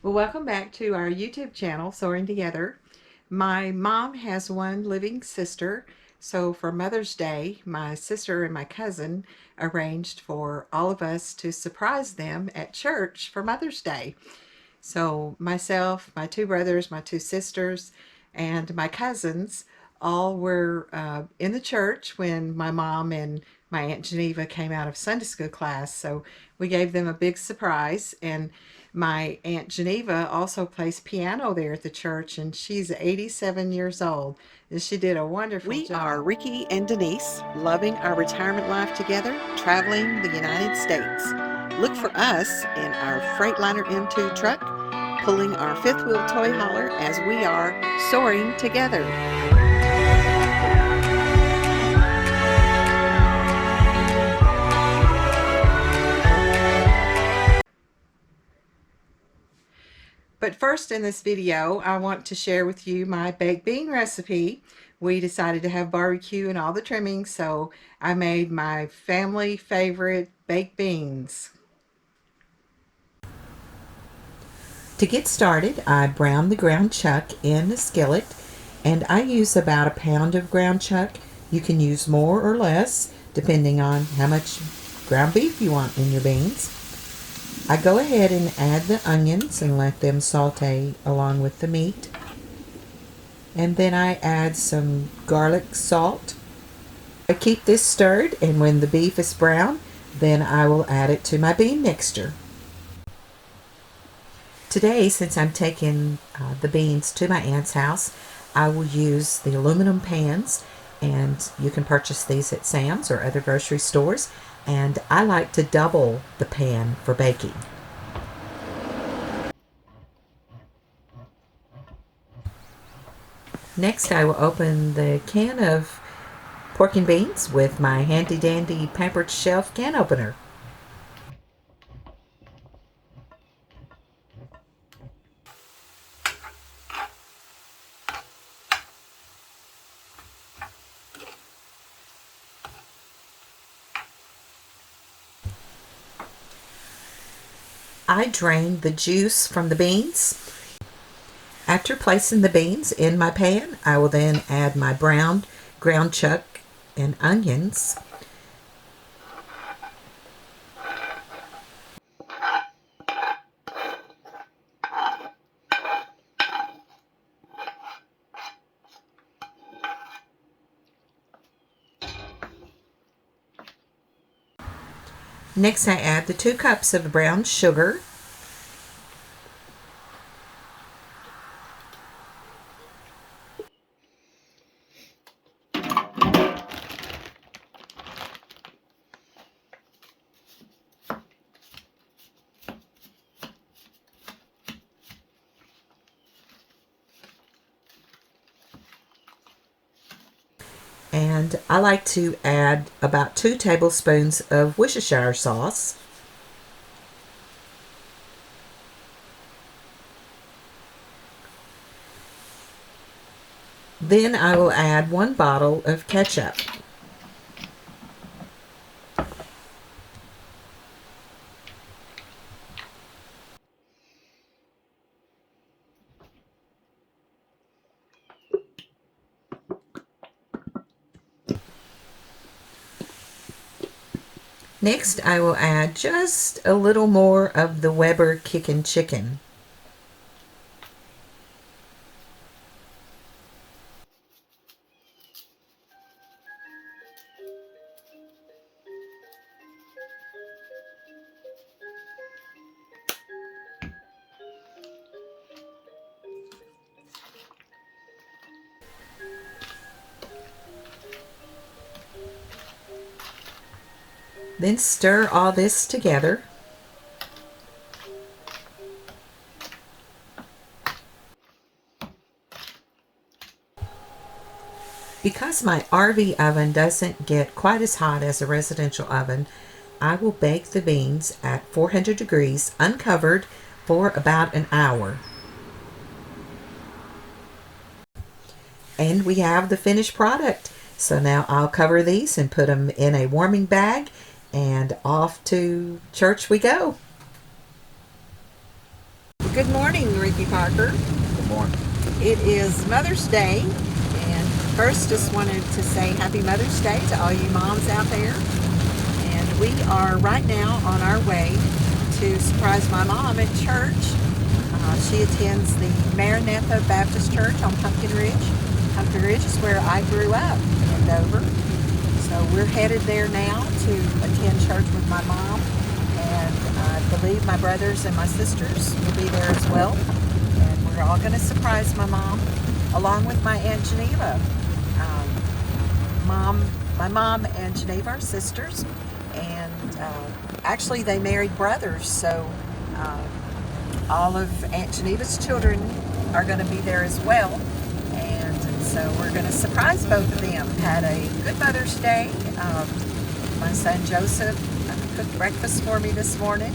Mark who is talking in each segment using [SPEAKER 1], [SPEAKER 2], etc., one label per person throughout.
[SPEAKER 1] Well, welcome back to our YouTube channel, Soaring Together. My mom has one living sister, so for Mother's Day, my sister and my cousin arranged for all of us to surprise them at church for Mother's Day. So myself, my two brothers, my two sisters, and my cousins all were in the church when my mom and my Aunt Geneva came out of Sunday school class. So we gave them a big surprise. And my Aunt Geneva also plays piano there at the church, and she's 87 years old. And she did a wonderful job. We are Ricky and Denise, loving our retirement life together, traveling the United States. Look for us in our Freightliner M2 truck, pulling our fifth wheel toy hauler as we are soaring together. But first in this video, I want to share with you my baked bean recipe. We decided to have barbecue and all the trimmings, so I made my family favorite baked beans. To get started, I brown the ground chuck in a skillet, and I use about a pound of ground chuck. You can use more or less, depending on how much ground beef you want in your beans. I go ahead and add the onions and let them saute along with the meat. And then I add some garlic salt. I keep this stirred, and when the beef is brown, then I will add it to my bean mixture. Today, since I'm taking the beans to my aunt's house, I will use the aluminum pans, and you can purchase these at Sam's or other grocery stores. And I like to double the pan for baking. Next, I will open the can of pork and beans with my handy dandy Pampered Chef can opener. I drain the juice from the beans. After placing the beans in my pan, I will then add my browned ground chuck and onions. Next, I add the 2 cups of brown sugar. And I like to add about 2 tablespoons of Worcestershire sauce. Then I will add 1 bottle of ketchup. Next, I will add just a little more of the Weber Kickin' Chicken. Then stir all this together. Because my RV oven doesn't get quite as hot as a residential oven, I will bake the beans at 400 degrees uncovered for about an hour. And we have the finished product. So now I'll cover these and put them in a warming bag, and off to church we go. Good morning, Ricky Parker.
[SPEAKER 2] Good morning.
[SPEAKER 1] It is Mother's Day, and first just wanted to say Happy Mother's Day to all you moms out there. And we are right now on our way to surprise my mom at church. She attends the Maranatha Baptist Church on Pumpkin Ridge. Pumpkin Ridge is where I grew up in Dover. So we're headed there now to attend church with my mom. And I believe my brothers and my sisters will be there as well. And we're all going to surprise my mom, along with my Aunt Geneva. My mom and Geneva are sisters, and actually they married brothers, so all of Aunt Geneva's children are going to be there as well. And so we're going to surprise both of them. Had a good Mother's Day. My son Joseph cooked breakfast for me this morning,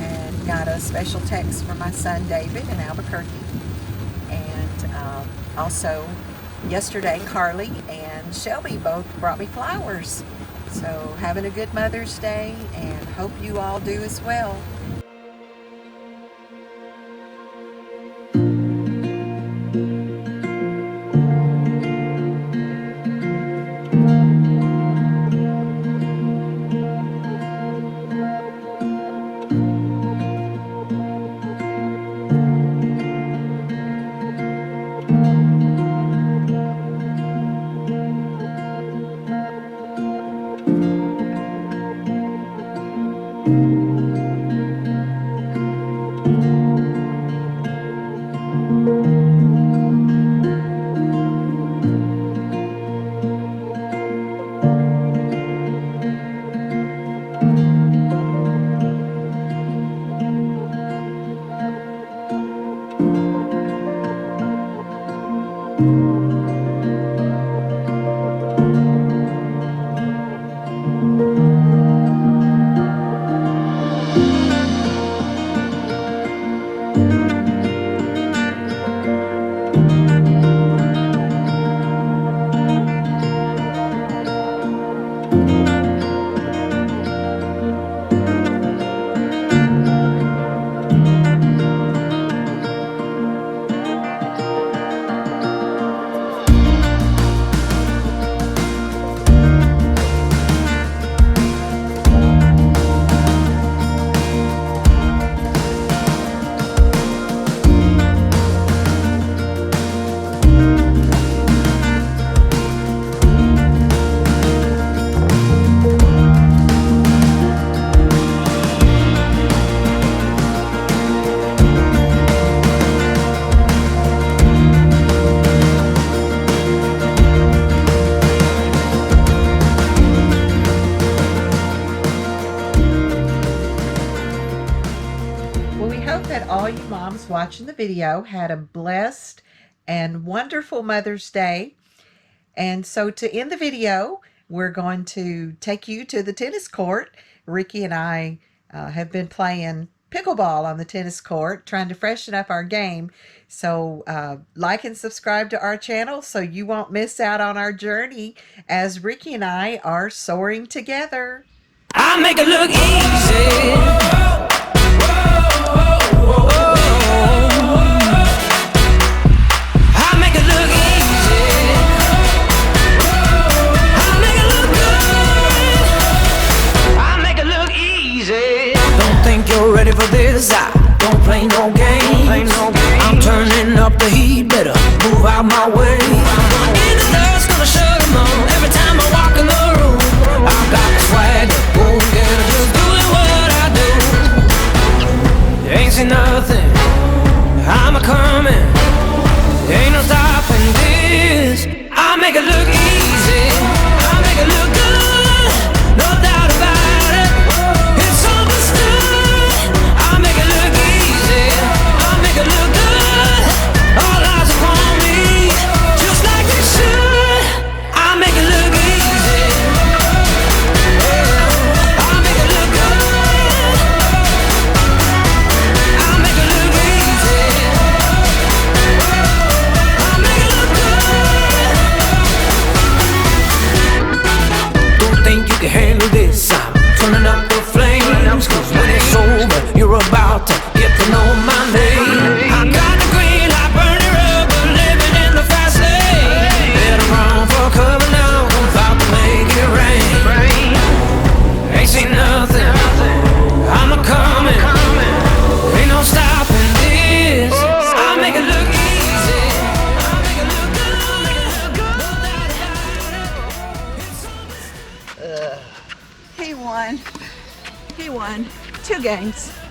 [SPEAKER 1] and got a special text from my son David in Albuquerque. And also yesterday Carly and Shelby both brought me flowers. So having a good Mother's Day, and hope you all do as well. All you moms watching the video had a blessed and wonderful Mother's Day. And so to end the video, we're going to take you to the tennis court. Ricky and I have been playing pickleball on the tennis court, trying to freshen up our game. So like and subscribe to our channel so you won't miss out on our journey as Ricky and I are soaring together.
[SPEAKER 3] I make it look easy. Ready for this? I don't play no games. I'm turning up the heat, better move out my way. In the dust, gonna shut them on. Every time I walk in the room, I got the swag, go get it, just doing what I do. Ain't seen nothing, I'm a coming. Ain't no stopping this. I make it look easy, I make it look good, no doubt about it. It's understood. I make it look easy, I make it look good. All eyes upon me, just like they should. I make it look easy, I make it look good. I make it look
[SPEAKER 2] won 2 games.